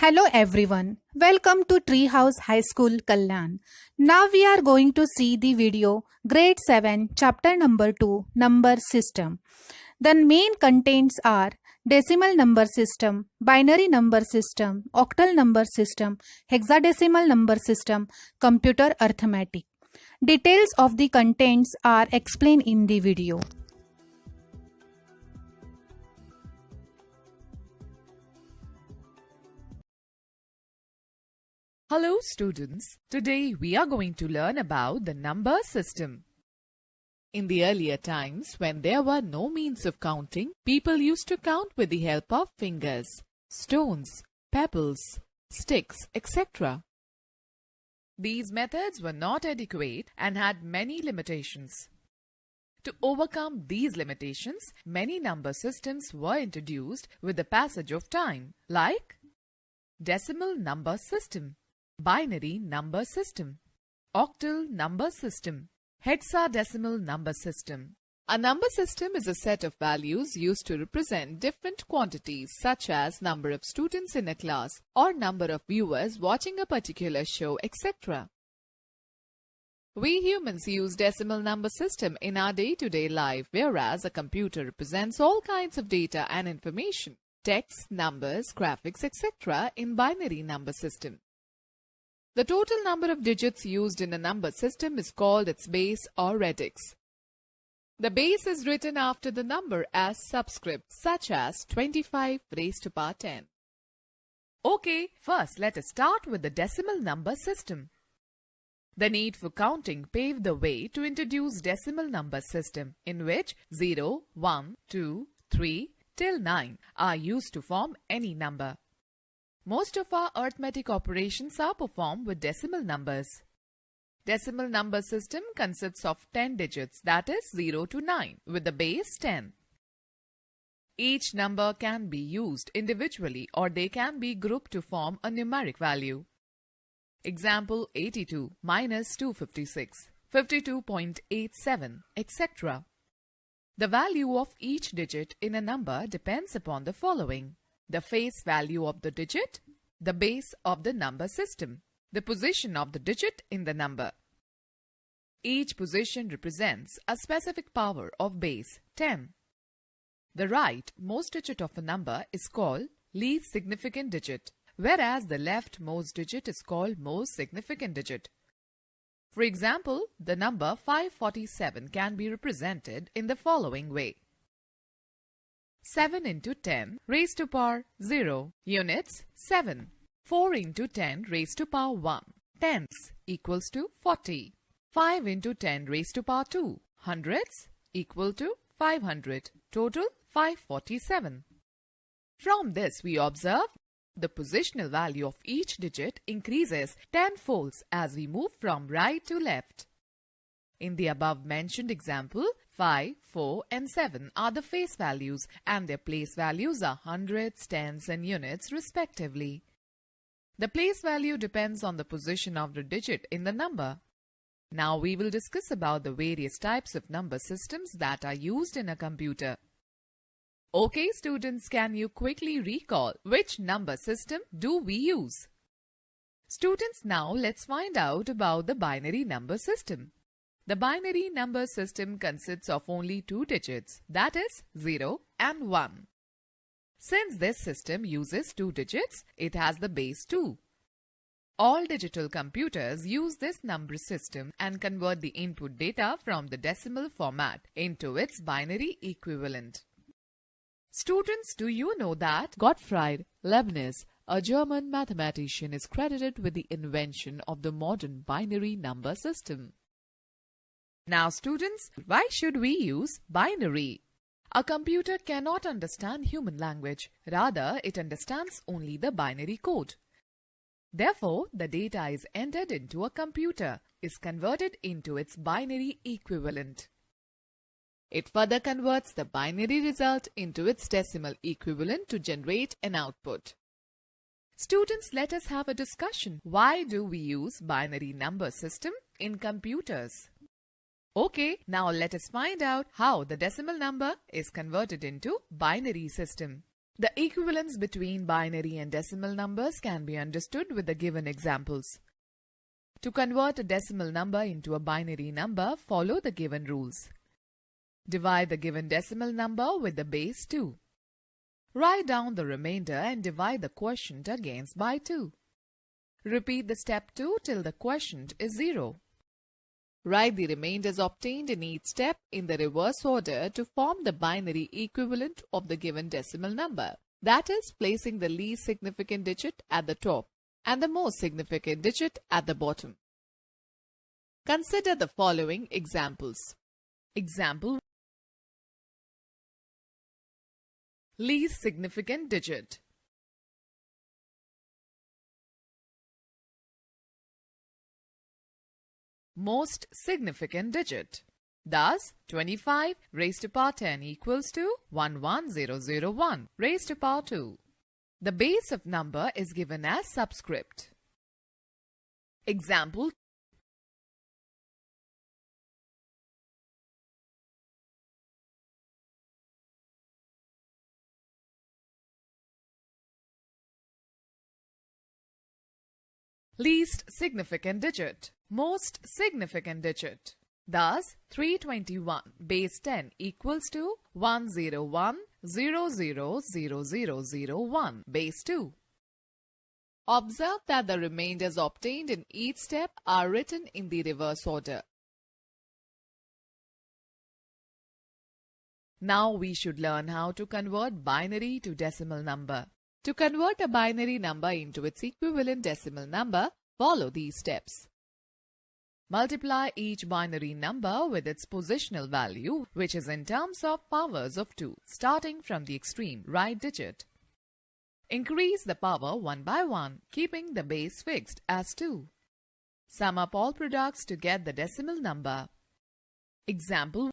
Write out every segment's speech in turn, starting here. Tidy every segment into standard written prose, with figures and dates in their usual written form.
Hello everyone, welcome to Treehouse High School Kalyan. Now we are going to see the video Grade 7 Chapter number 2 Number System. The main contents are decimal number system, binary number system, octal number system, hexadecimal number system, computer arithmetic. Details of the contents are explained in the video. Hello students, today we are going to learn about the number system. In the earlier times, when there were no means of counting, people used to count with the help of fingers, stones, pebbles, sticks, etc. These methods were not adequate and had many limitations. To overcome these limitations, many number systems were introduced with the passage of time, like decimal number system, binary number system, octal number system, hexadecimal number system. A number system is a set of values used to represent different quantities such as number of students in a class or number of viewers watching a particular show, etc. We humans use decimal number system in our day-to-day life, whereas a computer represents all kinds of data and information, text, numbers, graphics, etc. in binary number system. The total number of digits used in a number system is called its base or radix. The base is written after the number as subscript, such as 25 raised to power 10. Okay, first let us start with the decimal number system. The need for counting paved the way to introduce decimal number system, in which 0, 1, 2, 3 till 9 are used to form any number. Most of our arithmetic operations are performed with decimal numbers. Decimal number system consists of 10 digits, that is 0 to 9, with the base 10. Each number can be used individually or they can be grouped to form a numeric value. Example 82 minus 256, 52.87, etc. The value of each digit in a number depends upon the following: the face value of the digit, the base of the number system, the position of the digit in the number. Each position represents a specific power of base 10. The rightmost digit of a number is called least significant digit, whereas the leftmost digit is called most significant digit. For example, the number 547 can be represented in the following way. 7 into 10 raised to power 0 units 7. 4 into 10 raised to power 1 tenths equals to 40. 5 into 10 raised to power 2 hundredths equal to 500. Total 547. From this we observe the positional value of each digit increases tenfolds as we move from right to left. In the above mentioned example, 5, 4 and 7 are the face values and their place values are hundreds, tens and units respectively. The place value depends on the position of the digit in the number. Now we will discuss about the various types of number systems that are used in a computer. Okay students, can you quickly recall which number system do we use? Students, now let's find out about the binary number system. The binary number system consists of only two digits, that is 0 and 1. Since this system uses two digits, it has the base 2. All digital computers use this number system and convert the input data from the decimal format into its binary equivalent. Students, do you know that Gottfried Leibniz, a German mathematician, is credited with the invention of the modern binary number system? Now students, why should we use binary? A computer cannot understand human language. Rather, it understands only the binary code. Therefore, the data is entered into a computer, is converted into its binary equivalent. It further converts the binary result into its decimal equivalent to generate an output. Students, let us have a discussion. Why do we use binary number system in computers? Okay, now let us find out how the decimal number is converted into binary system. The equivalence between binary and decimal numbers can be understood with the given examples. To convert a decimal number into a binary number, follow the given rules. Divide the given decimal number with the base 2. Write down the remainder and divide the quotient against by 2. Repeat the step 2 till the quotient is 0. Write the remainders obtained in each step in the reverse order to form the binary equivalent of the given decimal number. That is, placing the least significant digit at the top and the most significant digit at the bottom. Consider the following examples. Example: least significant digit. Most significant digit. Thus, 25 raised to power 10 equals to 11001 raised to power 2. The base of number is given as subscript. Example: least significant digit. Most significant digit. Thus, 321 base 10 equals to 101,000,001 base 2. Observe that the remainders obtained in each step are written in the reverse order. Now we should learn how to convert binary to decimal number. To convert a binary number into its equivalent decimal number, follow these steps. Multiply each binary number with its positional value, which is in terms of powers of 2, starting from the extreme right digit. Increase the power one by one, keeping the base fixed as 2. Sum up all products to get the decimal number. Example: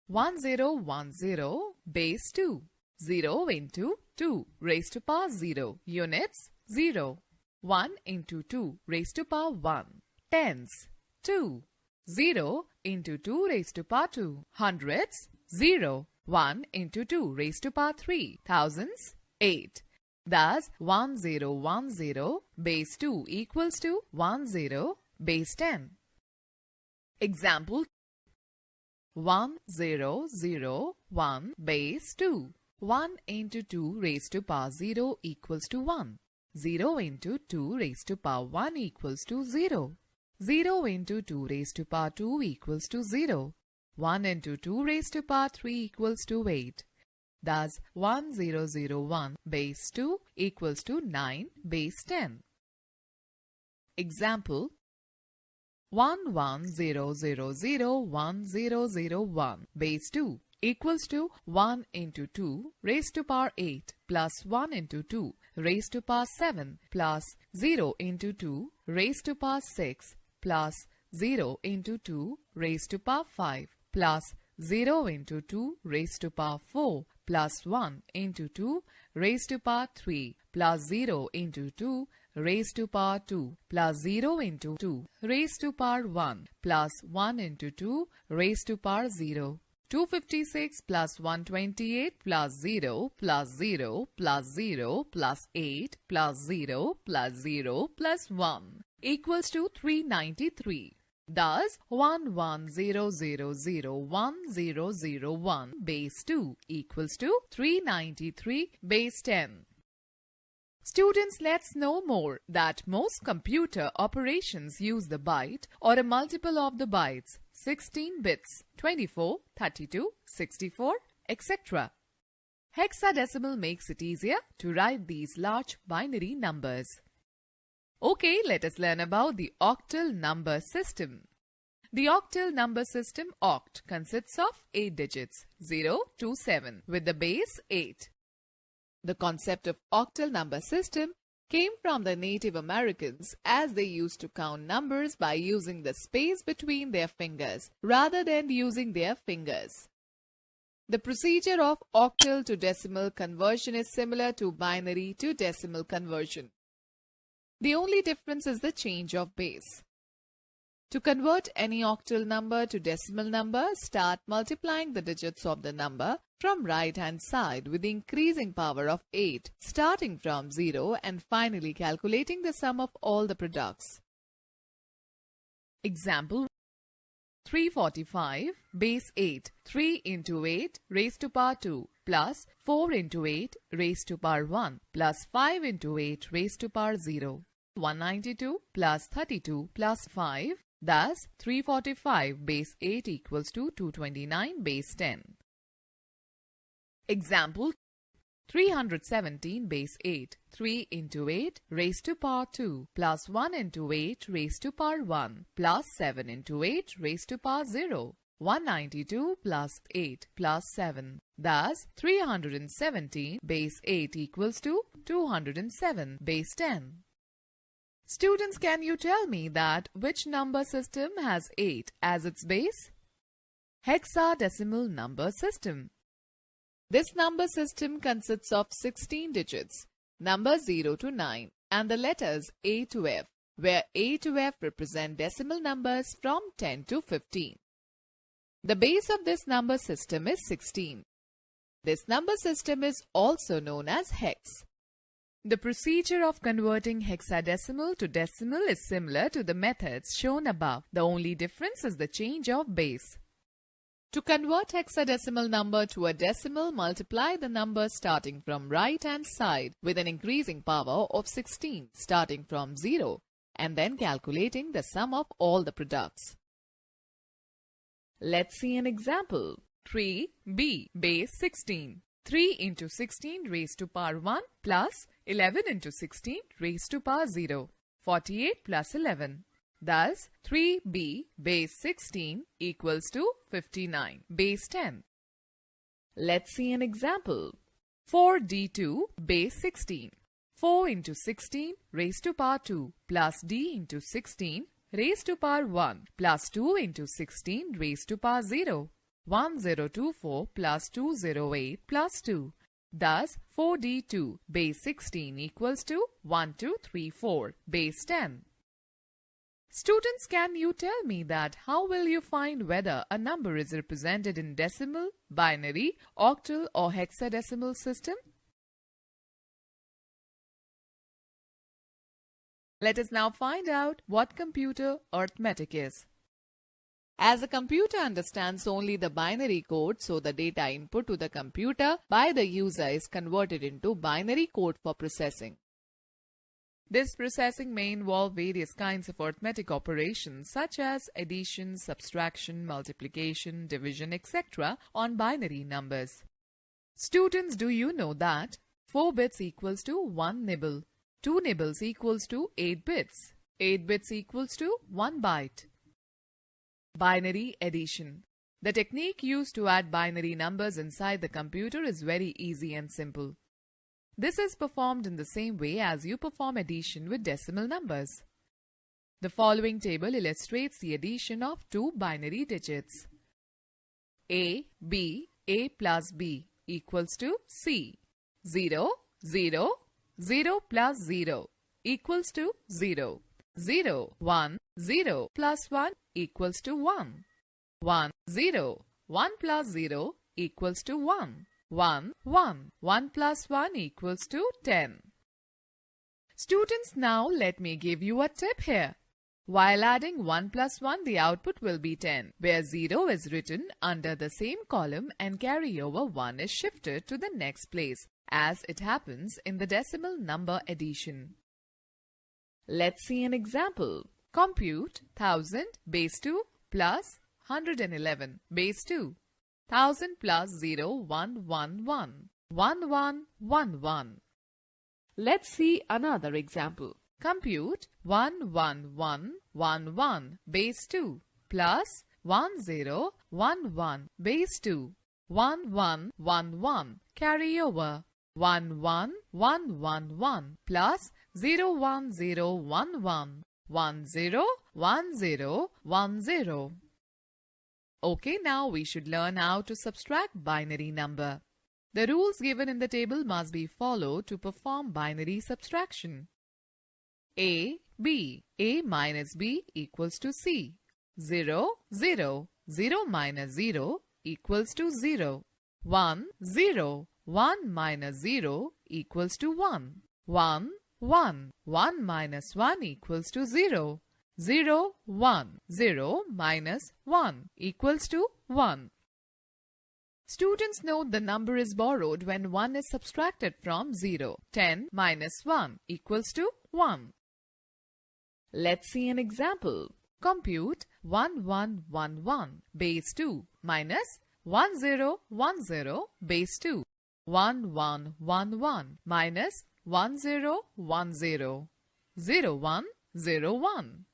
1010 base 2. 0 into 2 raised to power 0. Units: 0. 1 into 2 raised to power 1. Tens: 2. 0 into 2 raised to power 2. Hundreds: 0. 1 into 2 raised to power 3. Thousands: 8. Thus, 1010 base 2 equals to 10 base 10. Example: 1001 base 2. 1 into 2 raised to power 0 equals to 1. 0 into 2 raised to power 1 equals to 0. 0 into 2 raised to power 2 equals to 0. 1 into 2 raised to power 3 equals to 8. Thus, 1001 base 2 equals to 9 base 10. Example: 11001001 base 2 equals to 1 into 2 raised to power 8 plus 1 into 2 raised to power 7 plus 0 into 2 raised to power 6 plus 0 into 2 raised to power 5 plus 0 into 2 raised to power 4 plus 1 into 2 raised to power 3 plus 0 into 2 raised to power 2 plus 0 into 2 raised to power 1 plus 1 into 2 raised to power 0. 256 plus 128 plus 0 plus 0 plus 0 plus 8 plus 0 plus 0 plus 1 equals to 393. Thus, 11001001 base 2 equals to 393 base 10. Students, let's know more that most computer operations use the byte or a multiple of the bytes, 16 bits, 24, 32, 64, etc. Hexadecimal makes it easier to write these large binary numbers. Okay, let us learn about the octal number system. The octal number system oct consists of 8 digits 0 to 7 with the base 8. The concept of octal number system came from the Native Americans as they used to count numbers by using the space between their fingers rather than using their fingers. The procedure of octal to decimal conversion is similar to binary to decimal conversion. The only difference is the change of base. To convert any octal number to decimal number, start multiplying the digits of the number from right-hand side with the increasing power of 8, starting from 0 and finally calculating the sum of all the products. Example 345 base 8, 3 into 8 raised to power 2 plus 4 into 8 raised to power 1 plus 5 into 8 raised to power 0. 192 plus 32 plus 5. Thus, 345 base 8 equals to 229 base 10. Example 317 base 8, 3 into 8 raised to power 2 plus 1 into 8 raised to power 1 plus 7 into 8 raised to power 0. 192 plus 8 plus 7. Thus, 317 base 8 equals to 207 base 10. Students, can you tell me that which number system has 8 as its base? Hexadecimal number system. This number system consists of 16 digits, numbers 0 to 9, and the letters A to F, where A to F represent decimal numbers from 10 to 15. The base of this number system is 16. This number system is also known as hex. The procedure of converting hexadecimal to decimal is similar to the methods shown above. The only difference is the change of base. To convert hexadecimal number to a decimal, multiply the number starting from right-hand side with an increasing power of 16 starting from 0 and then calculating the sum of all the products. Let's see an example. 3b base 16. 3 into 16 raised to power 1 plus 11 into 16 raised to power 0. 48 plus 11. Thus, 3b base 16 equals to 59 base 10. Let's see an example. 4d2 base 16. 4 into 16 raised to power 2 plus d into 16 raised to power 1 plus 2 into 16 raised to power 0. 1024 plus 208 plus 2. Thus, 4d2 base 16 equals to 1234 base 10. Students, can you tell me that how will you find whether a number is represented in decimal, binary, octal or hexadecimal system? Let us now find out what computer arithmetic is. As a computer understands only the binary code, so the data input to the computer by the user is converted into binary code for processing. This processing may involve various kinds of arithmetic operations such as addition, subtraction, multiplication, division, etc. on binary numbers. Students, do you know that 4 bits equals to 1 nibble, 2 nibbles equals to 8 bits, 8 bits equals to 1 byte. Binary addition. The technique used to add binary numbers inside the computer is very easy and simple. This is performed in the same way as you perform addition with decimal numbers. The following table illustrates the addition of two binary digits. A plus B equals to C. 0, 0, 0 plus 0 equals to 0. 0, 1, 0 plus 1 equals to 1. 1, 0, 1 plus 0 equals to 1. 1, 1, 1 plus 1 equals to 10. Students, now let me give you a tip here. While adding 1 plus 1, the output will be 10, where 0 is written under the same column and carryover 1 is shifted to the next place, as it happens in the decimal number addition. Let's see an example. Compute 1000 base 2 plus 111 base 2. 1000 plus 0, 1, 1, 1. 1, 1, 1, 1. Let's see another example. Compute 1, 1, 1, 1, 1 base 2 plus 1, 0, 1, 1 base 2. 1, 1, 1, 1. Carry over. 1, 1, 1, 1, 1 plus 0, 1, 0, 1, 1. 1, 0, 1, 0, 1, 0. Okay, now we should learn how to subtract binary number. The rules given in the table must be followed to perform binary subtraction. A, B. A minus B equals to C. 0, 0. 0 minus 0 equals to 0. 1, 0. 1 minus 0 equals to 1. 1, 1. 1 minus 1 equals to 0. 0, 1. 0 minus 1 equals to 1. Students note the number is borrowed when 1 is subtracted from 0. 10 minus 1 equals to 1. Let's see an example. Compute 1111 base 2 minus 1010 base 2. 1111 minus 1010. 0101.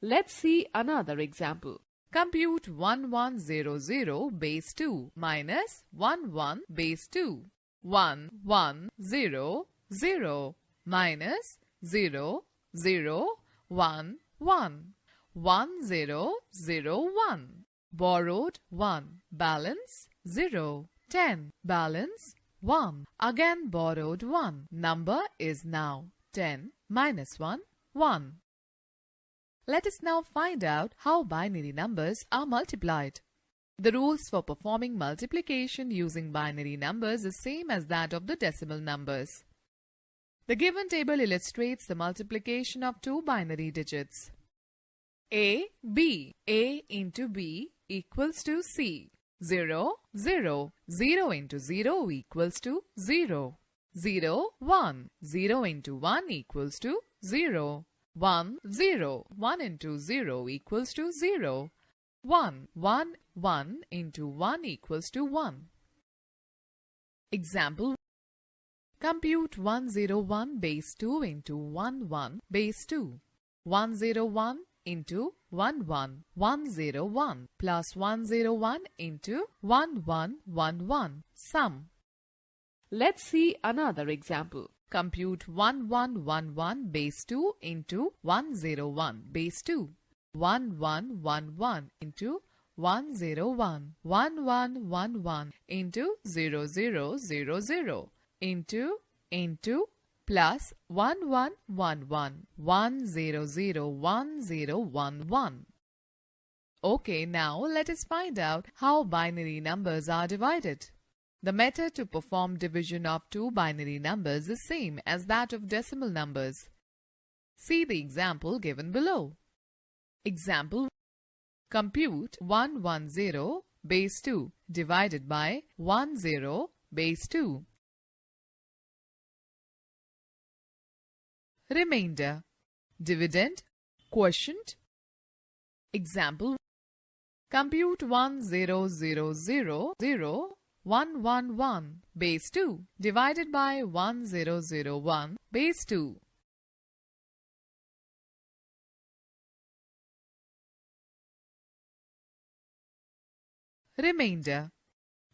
Let's see another example. Compute 1100 base 2 minus 11 base 2. 1100 minus 0011. 1001. Borrowed 1. Balance 0. 10. Balance 1. Again borrowed 1. Number is now 10 minus 1, 1. Let us now find out how binary numbers are multiplied. The rules for performing multiplication using binary numbers is same as that of the decimal numbers. The given table illustrates the multiplication of two binary digits. A, B. A into B equals to C. 0, 0. 0 into 0 equals to 0. 0, 1. 0 into 1 equals to 0. 1, 0. 1 into 0 equals to 0. 1, 1. 1 into 1 equals to 1. Example. Compute 101 base 2 into 11 base 2. 101 into 11101 plus 101 into 1111. Sum. Let's see another example. Compute 1111 base 2 into 101 base 2. 1111 into 101. 1111 into 0000 into plus 1111 1001011. Okay, now let us find out how binary numbers are divided. The method to perform division of two binary numbers is same as that of decimal numbers. See the example given below. Example. Compute 110 base 2 divided by 10 base 2. Remainder, dividend, quotient. Example. Compute 1000111 base 2 divided by 1001 base 2. Remainder,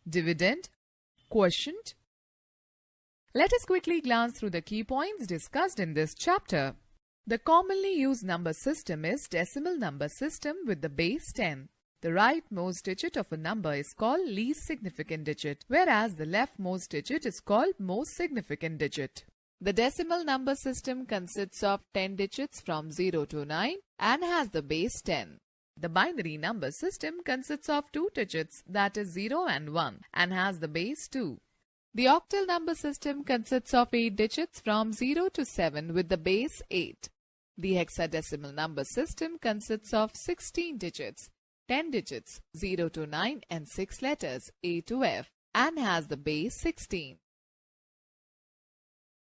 dividend, quotient. Let us quickly glance through the key points discussed in this chapter. The commonly used number system is decimal number system with the base 10. The rightmost digit of a number is called least significant digit, whereas the leftmost digit is called most significant digit. The decimal number system consists of 10 digits from 0 to 9 and has the base 10. The binary number system consists of 2 digits, that is 0 and 1, and has the base 2. The octal number system consists of 8 digits from 0 to 7 with the base 8. The hexadecimal number system consists of 16 digits, 10 digits, 0 to 9 and 6 letters A to F, and has the base 16.